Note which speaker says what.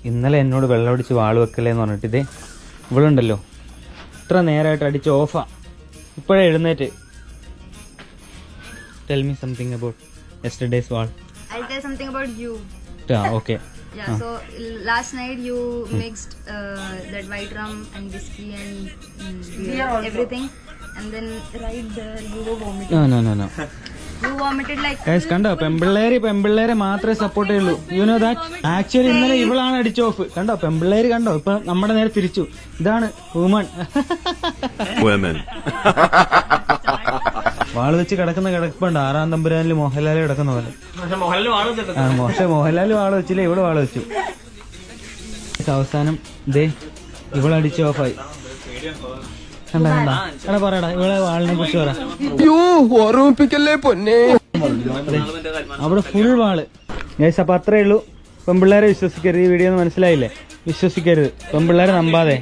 Speaker 1: ഇന്നലെ എന്നോട് വെള്ളമടിച്ച് വാള് വെക്കല്ലേന്ന് പറഞ്ഞിട്ട് ഇതേ ഇവളുണ്ടല്ലോ ഇത്ര നേരമായിട്ട് അടിച്ച് ഓഫാ. ഇപ്പോഴേ എഴുന്നേറ്റ്. Tell me something about yesterday's wall.
Speaker 2: I'll tell something about you.
Speaker 1: Okay.
Speaker 2: Yeah, so last night you mixed that white rum and whiskey and beer, everything, and then right there you were vomiting.
Speaker 1: No.
Speaker 2: You vomited like.
Speaker 1: Guys, കണ്ടോ പെമ്പിള്ളേരെ മാത്രമേ support ചെയ്യുള്ളൂ. You know that. Actually ഇന്നലെ ഇവളാണ് അടിച്ച of. കണ്ടോ പെമ്പിള്ളേര് കണ്ടോ ഇപ്പൊ നമ്മുടെ നേരെ തിരിച്ചു. ഇതാണ് വുമൺ. വാള് വെച്ച് കിടക്കുന്ന കിടപ്പുണ്ട്. 6-ാം തമ്പുരാനിൽ മോഹൻലാൽ കിടക്കുന്ന പോലെ. മോഹൻലാൽ വാള് വെച്ചില്ല, ഇവള് വാള് വെച്ചു. അവസാനം ദേ ഇവളടിച്ച് ഓഫായി. കണ്ട പറയടാ ഇവളെ വാളിനെ കുറിച്ച് പറ.
Speaker 3: ഓർമ്മിപ്പിക്കല്ലേ പൊന്നെ.
Speaker 1: അവിടെ ഫുൾ വാള്. ഗൈസ് അപ്പൊ അത്രേ ഉള്ളൂ. പെമ്പിള്ളേരെ വിശ്വസിക്കരുത്. ഈ വീഡിയോ ഒന്നും മനസ്സിലായില്ലേ? വിശ്വസിക്കരുത്. പെമ്പിള്ളേരെ നമ്പാതെ.